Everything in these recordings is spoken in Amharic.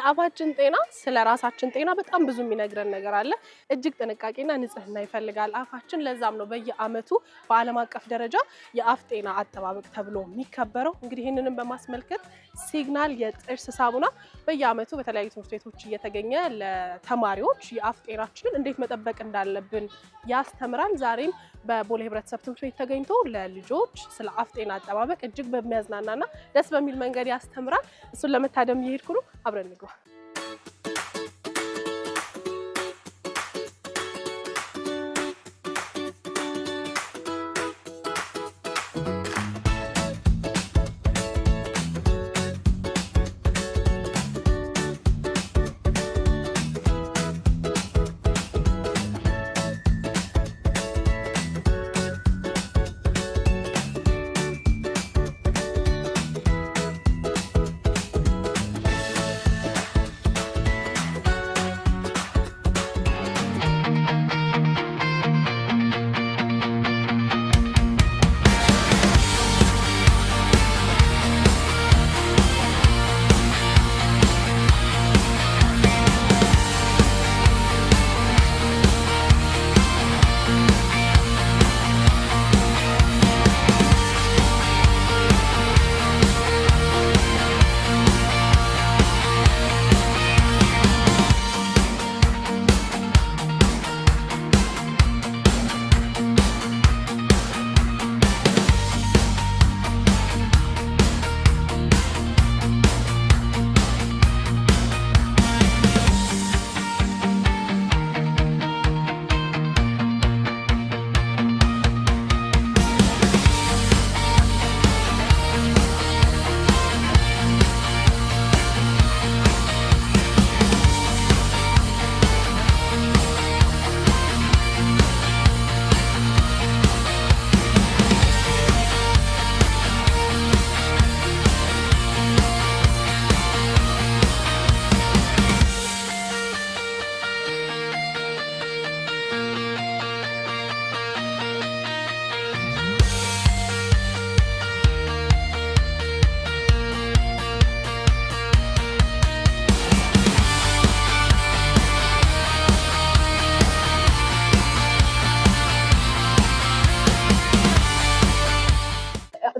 አፋችን ጤና ስለ ራሳችን ጤና በጣም ብዙ የሚነግረን ነገር አለ። እጅግ ጥንቃቄና ንጽህና ይፈልጋል አፋችን። ለዛም ነው በየአመቱ በዓለም አቀፍ ደረጃ የአፍ ጤና አጠባበቅ ተብሎ የሚከበረው። እንግዲህ ይህንንም በማስመልከት ሲግናል የጥርስ ሳሙና በየአመቱ በተለያዩ ትምህርት ቤቶች እየተገኘ ለተማሪዎች የአፍ ጤናችንን እንዴት መጠበቅ እንዳለብን ያስተምራል። ዛሬም በቦሌ ህብረተሰብ ትምህርት ቤት ተገኝቶ ለልጆች ስለ አፍ ጤና አጠባበቅ እጅግ በሚያዝናናና ደስ በሚል መንገድ ያስተምራል። እሱን ለመታደም እየሄድኩ ነው። አብረን እንግባ።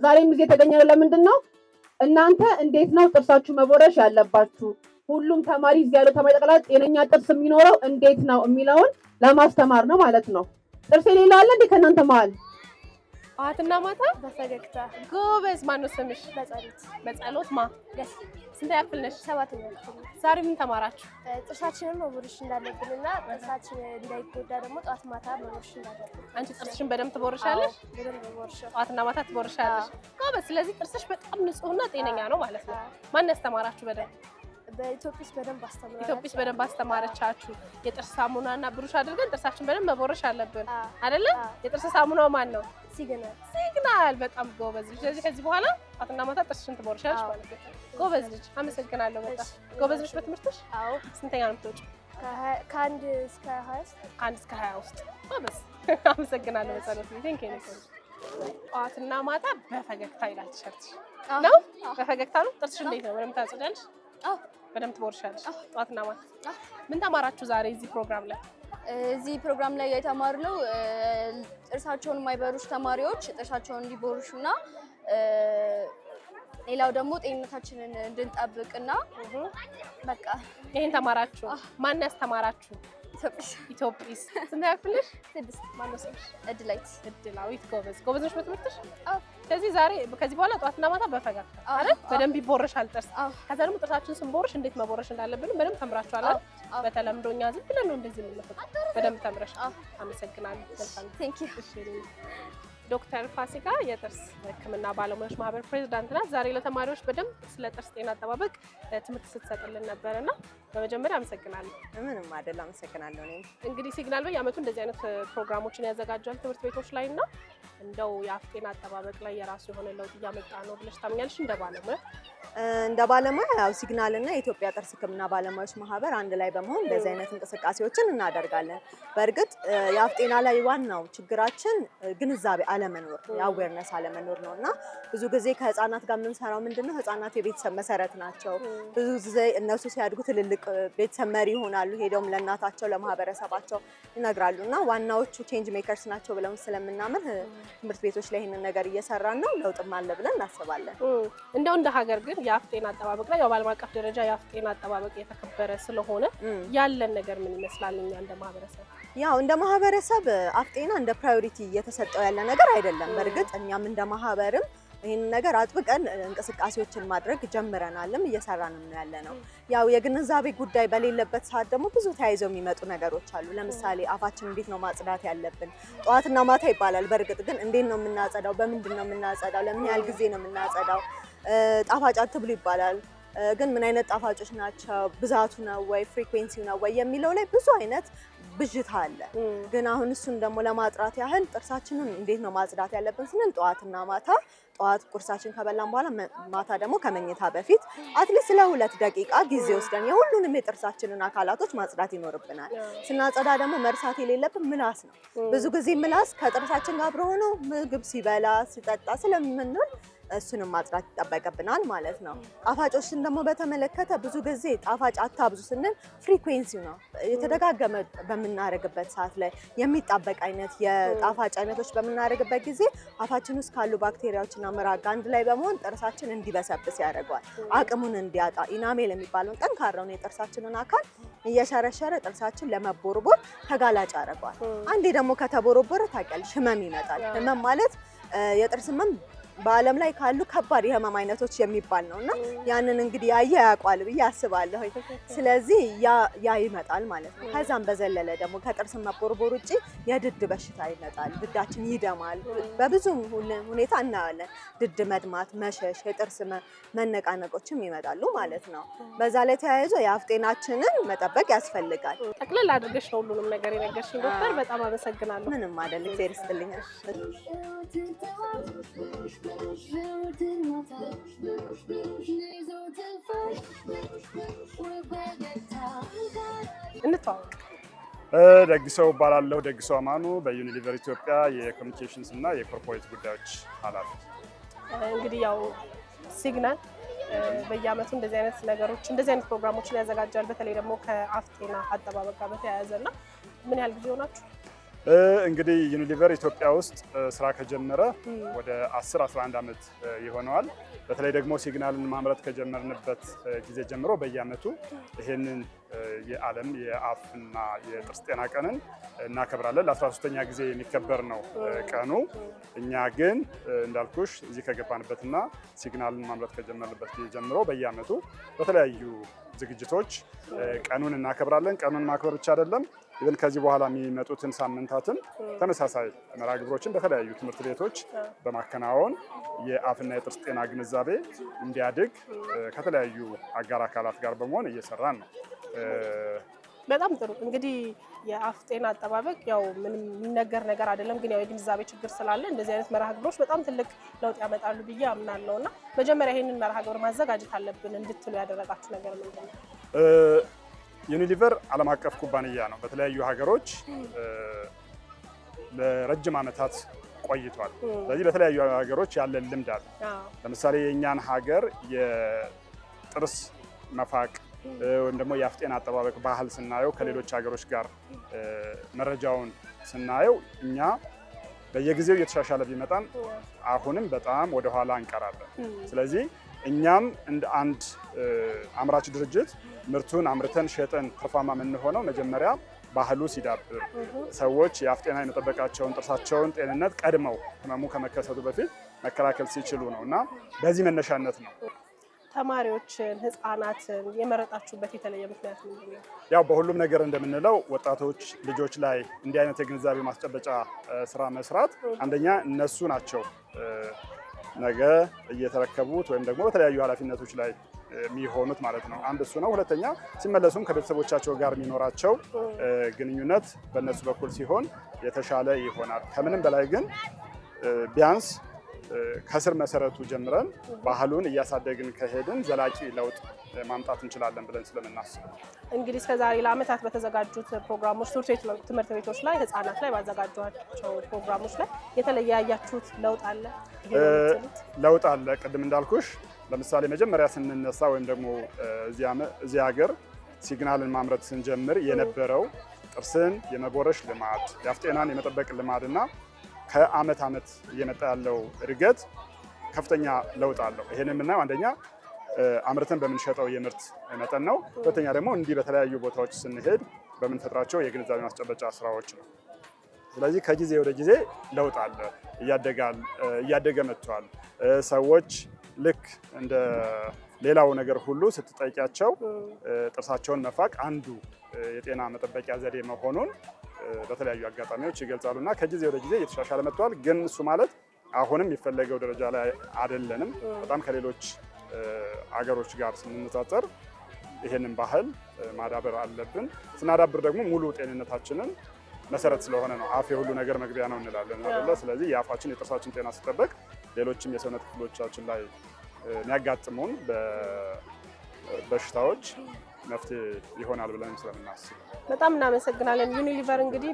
ዛሬም እዚህ የተገኘነው ለምንድን ነው? እናንተ እንዴት ነው ጥርሳችሁ መቦረሽ ያለባችሁ? ሁሉም ተማሪ እዚህ ያለው ተማሪ ጠቅላላ ጤነኛ ጥርስ የሚኖረው እንዴት ነው የሚለውን ለማስተማር ነው ማለት ነው። ጥርስ የሌለው አለ እንዴ ከእናንተ መሀል? ጠዋትና ማታ በፈገግታ ጎበዝ። ማነው ስምሽ? በጸሎት በጸሎት ማ ደስ ስንት ያክል ነሽ? 7ኛ ክፍል። ዛሬ ምን ተማራችሁ? ጥርሳችንን መቦረሽ እንዳለብንና ጥርሳችን እንዳይጎዳ ደግሞ ጠዋት ማታ መቦረሽ እንዳለብን። አንቺ ጥርስሽን በደንብ ትቦርሻለሽ? በደንብ ቦርሻው። ጠዋትና ማታ ትቦርሻለሽ? ጎበዝ። ስለዚህ ጥርስሽ በጣም ንጹህና ጤነኛ ነው ማለት ነው። ማን ያስተማራችሁ በደንብ? በኢትዮጵስ በደንብ አስተማራችሁ? ኢትዮጵስ በደንብ አስተማረቻችሁ። የጥርስ ሳሙናና ብሩሽ አድርገን ጥርሳችን በደንብ መቦረሽ አለብን አይደለ? የጥርስ ሳሙናው ማን ነው? ሲግናል። ሲግናል። በጣም ጎበዝ ልጅ። ስለዚህ ከዚህ በኋላ ጠዋትና ማታ ጥርስሽን ትቦርሻለሽ ማለት ነው። ጎበዝ ልጅ። አመሰግናለሁ በጣም ጎበዝ ልጅ። በትምህርትሽ? አዎ። ስንተኛ ነው የምትወጪው? ከአንድ እስከ 20 ከአንድ እስከ 20 ውስጥ። ጎበዝ። አመሰግናለሁ በጸሎት ነው። ቴንክ ዩ። ጠዋትና ማታ በፈገግታ ይላል ቲሸርትሽ ነው? በፈገግታ ነው። ጥርስሽ እንዴት ነው? በደንብ ታጽዳለሽ? አዎ። በደንብ ትቦርሻለሽ? ጠዋትና ማታ። ምን ተማራችሁ ዛሬ እዚህ ፕሮግራም ላይ? እዚህ ፕሮግራም ላይ የተማርነው ጥርሳቸውን የማይቦርሹ ተማሪዎች ጥርሳቸውን እንዲቦርሹና ሌላው ደግሞ ጤንነታችንን እንድንጠብቅና በቃ ይሄን ተማራችሁ። ማን ያስተማራችሁ? ኢትዮጵስ። ስንት ያክልሽ? 6። ማነው ስምሽ? እድላይት። እድላዊት። ጎበዝ። ጎበዝ ነሽ በትምህርትሽ? አዎ። ስለዚህ ዛሬ ከዚህ በኋላ ጠዋትና ማታ በፈገግታ አይደል? በደንብ ይቦርሻል ጥርስ። ከዛ ደግሞ ጥርሳችን ስንቦርሽ እንዴት መቦረሽ እንዳለብን በደንብ ተምራችኋል አይደል? በተለምዶ እኛ ዝም ብለን ነው እንደዚህ የምንፈው። በደንብ ተምረሻል። አመሰግናለሁ። ቴንክ ዩ። እሺ። ዶክተር ፋሲካ የጥርስ ሕክምና ባለሙያዎች ማህበር ፕሬዝዳንት ናት። ዛሬ ለተማሪዎች በደንብ ስለ ጥርስ ጤና አጠባበቅ ትምህርት ስትሰጥልን ነበርና በመጀመሪያ አመሰግናለሁ። ምንም አይደል፣ አመሰግናለሁ። እኔም እንግዲህ ሲግናል በየዓመቱ እንደዚህ አይነት ፕሮግራሞችን ያዘጋጃል ትምህርት ቤቶች ላይና እንደው የአፍ ጤና አጠባበቅ ላይ የራሱ የሆነ ለውጥ እያመጣ ነው ብለሽ ታምኛለሽ እንደ ባለሙያ? እንደ ባለሙያ ያው ሲግናል እና የኢትዮጵያ ጥርስ ሕክምና ባለሙያዎች ማህበር አንድ ላይ በመሆን እንደዚህ አይነት እንቅስቃሴዎችን እናደርጋለን። በእርግጥ የአፍ ጤና ላይ ዋናው ችግራችን ግንዛቤ አለመኖር፣ የአዌርነስ አለመኖር ነው እና ብዙ ጊዜ ከህፃናት ጋር የምንሰራው ምንድነው ህፃናት የቤተሰብ መሰረት ናቸው። ብዙ ጊዜ እነሱ ሲያድጉ ትልልቅ ቤተሰብ መሪ ይሆናሉ። ሄደውም ለእናታቸው ለማህበረሰባቸው ይነግራሉ እና ዋናዎቹ ቼንጅ ሜከርስ ናቸው ብለን ስለምናምን ትምህርት ቤቶች ላይ ይህንን ነገር እየሰራን ነው። ለውጥም አለ ብለን እናስባለን። እንደው እንደ ሀገር ግን የአፍ ጤና አጠባበቅ ላይ ያው በዓለም አቀፍ ደረጃ የአፍ ጤና አጠባበቅ የተከበረ ስለሆነ ያለን ነገር ምን ይመስላል? እኛ እንደ ማህበረሰብ ያው እንደ ማህበረሰብ አፍ ጤና እንደ ፕራዮሪቲ እየተሰጠው ያለ ነገር አይደለም። በእርግጥ እኛም እንደ ማህበርም ይህን ነገር አጥብቀን እንቅስቃሴዎችን ማድረግ ጀምረናልም እየሰራንም ነው ያለ ነው። ያው የግንዛቤ ጉዳይ በሌለበት ሰዓት ደግሞ ብዙ ተያይዘው የሚመጡ ነገሮች አሉ። ለምሳሌ አፋችን እንዴት ነው ማጽዳት ያለብን? ጠዋትና ማታ ይባላል። በእርግጥ ግን እንዴት ነው የምናጸዳው? በምንድን ነው የምናጸዳው? ለምን ያህል ጊዜ ነው የምናጸዳው? ጣፋጭ አትብሉ ይባላል። ግን ምን አይነት ጣፋጮች ናቸው? ብዛቱ ነው ወይ ፍሪኩዌንሲው ነው ወይ የሚለው ላይ ብዙ አይነት ብዥታ አለ። ግን አሁን እሱን ደግሞ ለማጥራት ያህል ጥርሳችንን እንዴት ነው ማጽዳት ያለብን ስንል ጠዋትና ማታ፣ ጠዋት ቁርሳችን ከበላን በኋላ ማታ ደግሞ ከመኝታ በፊት አትሊስት ለ2 ደቂቃ ጊዜ ወስደን የሁሉንም የጥርሳችንን አካላቶች ማጽዳት ይኖርብናል። ስናጸዳ ደግሞ መርሳት የሌለብን ምላስ ነው። ብዙ ጊዜ ምላስ ከጥርሳችን ጋር አብሮ ሆኖ ምግብ ሲበላ ሲጠጣ ስለምንል እሱንም ማጽዳት ይጠበቅብናል ማለት ነው። ጣፋጮችን ደግሞ በተመለከተ ብዙ ጊዜ ጣፋጭ አታብዙ ስንል ፍሪኩዌንሲው ነው። የተደጋገመ በምናደርግበት ሰዓት ላይ የሚጣበቅ አይነት የጣፋጭ አይነቶች በምናደርግበት ጊዜ አፋችን ውስጥ ካሉ ባክቴሪያዎችና ምራቅ አንድ ላይ በመሆን ጥርሳችን እንዲበሰብስ ያደርገዋል። አቅሙን እንዲያጣ ኢናሜል የሚባለውን ጠንካራውን የጥርሳችንን አካል እየሸረሸረ ጥርሳችን ለመቦርቦር ተጋላጭ ያደርገዋል። አንዴ ደግሞ ከተቦረቦረ ታውቂያለሽ ህመም ይመጣል። ህመም ማለት የጥርስ ህመም በዓለም ላይ ካሉ ከባድ የህመም አይነቶች የሚባል ነው እና ያንን እንግዲህ ያየ ያውቃል ብዬ አስባለሁ። ስለዚህ ያ ይመጣል ማለት ነው። ከዛም በዘለለ ደግሞ ከጥርስ መቦርቦር ውጪ የድድ በሽታ ይመጣል። ድዳችን ይደማል። በብዙ ሁኔታ እናያለን። ድድ መድማት፣ መሸሽ፣ የጥርስ መነቃነቆችም ይመጣሉ ማለት ነው። በዛ ላይ ተያይዞ የአፍ ጤናችንን መጠበቅ ያስፈልጋል። ጠቅለል አድርገሽ ነው ሁሉንም ነገር የነገርሽኝ ዶክተር፣ በጣም አመሰግናለሁ። ምንም አይደል። እግዚአብሔር ይስጥልኝ። እንተዋወቅ። ደግሰው እባላለሁ። ደግሰው አማኑ በዩኒሊቨር ኢትዮጵያ የኮሚኒኬሽንስ እና የኮርፖሬት ጉዳዮች ኃላፊ። እንግዲህ ያው ሲግናል በየአመቱ እንደዚህ አይነት ነገሮች እንደዚህ አይነት ፕሮግራሞችን ያዘጋጃል። በተለይ ደግሞ ከአፍ ጤና አጠባበቅ ጋር በተያያዘ እና ምን ያህል ጊዜ ሆናችሁ? እንግዲህ ዩኒሊቨር ኢትዮጵያ ውስጥ ስራ ከጀመረ ወደ 10-11 ዓመት ይሆነዋል። በተለይ ደግሞ ሲግናልን ማምረት ከጀመርንበት ጊዜ ጀምሮ በየአመቱ ይሄንን የዓለም የአፍና የጥርስ ጤና ቀንን እናከብራለን። ለ13ኛ ጊዜ የሚከበር ነው ቀኑ። እኛ ግን እንዳልኩሽ እዚህ ከገባንበትና ሲግናልን ማምረት ከጀመርንበት ጊዜ ጀምሮ በየአመቱ በተለያዩ ዝግጅቶች ቀኑን እናከብራለን። ቀኑን ማክበር ብቻ አይደለም፣ ይህን ከዚህ በኋላ የሚመጡትን ሳምንታትን ተመሳሳይ መርሃ ግብሮችን በተለያዩ ትምህርት ቤቶች በማከናወን የአፍና የጥርስ ጤና ግንዛቤ እንዲያድግ ከተለያዩ አጋር አካላት ጋር በመሆን እየሰራን ነው። በጣም ጥሩ። እንግዲህ የአፍ ጤና አጠባበቅ ያው ምንም የሚነገር ነገር አይደለም፣ ግን ያው የግንዛቤ ችግር ስላለ እንደዚህ አይነት መርሃ ግብሮች በጣም ትልቅ ለውጥ ያመጣሉ ብዬ አምናለሁ እና መጀመሪያ ይሄንን መርሃ ግብር ማዘጋጀት አለብን እንድትሉ ያደረጋችሁ ነገር ምንድን ነው? ዩኒሊቨር ዓለም አቀፍ ኩባንያ ነው። በተለያዩ ሀገሮች ለረጅም ዓመታት ቆይቷል። ስለዚህ በተለያዩ ሀገሮች ያለን ልምድ አለ። ለምሳሌ የእኛን ሀገር የጥርስ መፋቅ ወይም ደግሞ የአፍ ጤና አጠባበቅ ባህል ስናየው ከሌሎች ሀገሮች ጋር መረጃውን ስናየው እኛ በየጊዜው እየተሻሻለ ቢመጣም አሁንም በጣም ወደኋላ እንቀራለን። ስለዚህ እኛም እንደ አንድ አምራች ድርጅት ምርቱን አምርተን ሸጠን ትርፋማ የምንሆነው መጀመሪያ ባህሉ ሲዳብር፣ ሰዎች የአፍ ጤና የመጠበቃቸውን ጥርሳቸውን ጤንነት ቀድመው ህመሙ ከመከሰቱ በፊት መከላከል ሲችሉ ነው እና በዚህ መነሻነት ነው። ተማሪዎችን፣ ህፃናትን የመረጣችሁበት የተለየ ምክንያት ምንድን ነው? ያው በሁሉም ነገር እንደምንለው ወጣቶች ልጆች ላይ እንዲህ አይነት የግንዛቤ ማስጨበጫ ስራ መስራት አንደኛ እነሱ ናቸው ነገ እየተረከቡት ወይም ደግሞ በተለያዩ ኃላፊነቶች ላይ የሚሆኑት ማለት ነው። አንድ እሱ ነው። ሁለተኛ ሲመለሱም ከቤተሰቦቻቸው ጋር የሚኖራቸው ግንኙነት በእነሱ በኩል ሲሆን የተሻለ ይሆናል። ከምንም በላይ ግን ቢያንስ ከስር መሰረቱ ጀምረን ባህሉን እያሳደግን ከሄድን ዘላቂ ለውጥ ማምጣት እንችላለን ብለን ስለምናስብ እንግዲህ እስከዛሬ ለዓመታት በተዘጋጁት ፕሮግራሞች ትምህርት ቤቶች ላይ ህፃናት ላይ ባዘጋጇቸው ፕሮግራሞች ላይ የተለየ ያያችሁት ለውጥ አለ? ለውጥ አለ። ቅድም እንዳልኩሽ ለምሳሌ መጀመሪያ ስንነሳ ወይም ደግሞ እዚህ ሀገር ሲግናልን ማምረት ስንጀምር የነበረው ጥርስን የመቦረሽ ልማድ፣ የአፍ ጤናን የመጠበቅ ልማድና ከአመት ዓመት እየመጣ ያለው እድገት ከፍተኛ ለውጥ አለው። ይሄን የምናየው አንደኛ አምርተን በምንሸጠው የምርት መጠን ነው። ሁለተኛ ደግሞ እንዲህ በተለያዩ ቦታዎች ስንሄድ በምንፈጥራቸው የግንዛቤ ማስጨበጫ ስራዎች ነው። ስለዚህ ከጊዜ ወደ ጊዜ ለውጥ አለ፣ እያደገ መጥቷል። ሰዎች ልክ እንደ ሌላው ነገር ሁሉ ስትጠይቂያቸው ጥርሳቸውን መፋቅ አንዱ የጤና መጠበቂያ ዘዴ መሆኑን በተለያዩ አጋጣሚዎች ይገልጻሉ እና ከጊዜ ወደ ጊዜ እየተሻሻለ መጥቷል። ግን እሱ ማለት አሁንም የሚፈለገው ደረጃ ላይ አይደለንም። በጣም ከሌሎች አገሮች ጋር ስንነጻጸር ይሄንን ባህል ማዳበር አለብን። ስናዳብር ደግሞ ሙሉ ጤንነታችንን መሰረት ስለሆነ ነው። አፍ የሁሉ ነገር መግቢያ ነው እንላለን አይደለ? ስለዚህ የአፋችን የጥርሳችን ጤና ሲጠበቅ ሌሎችም የሰውነት ክፍሎቻችን ላይ የሚያጋጥሙን በሽታዎች መፍትሄ ይሆናል ብለን ስለምናስብ በጣም እናመሰግናለን። ዩኒሊቨር እንግዲህ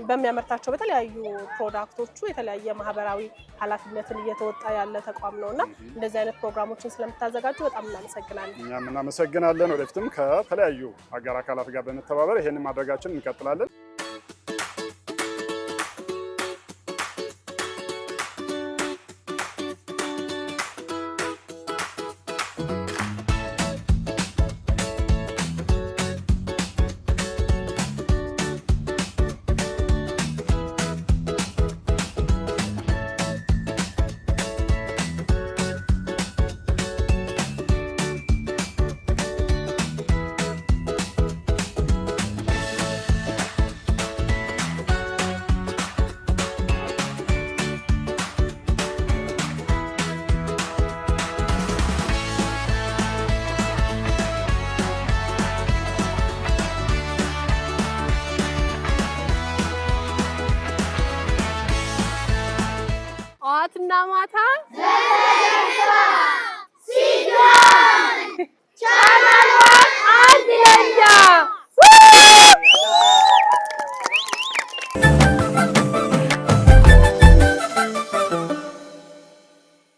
በሚያመርታቸው በተለያዩ ፕሮዳክቶቹ የተለያየ ማህበራዊ ኃላፊነትን እየተወጣ ያለ ተቋም ነው እና እንደዚህ አይነት ፕሮግራሞችን ስለምታዘጋጁ በጣም እናመሰግናለን። እኛም እናመሰግናለን። ወደፊትም ከተለያዩ አጋር አካላት ጋር በመተባበር ይሄንን ማድረጋችን እንቀጥላለን። ጠዋትና ማታ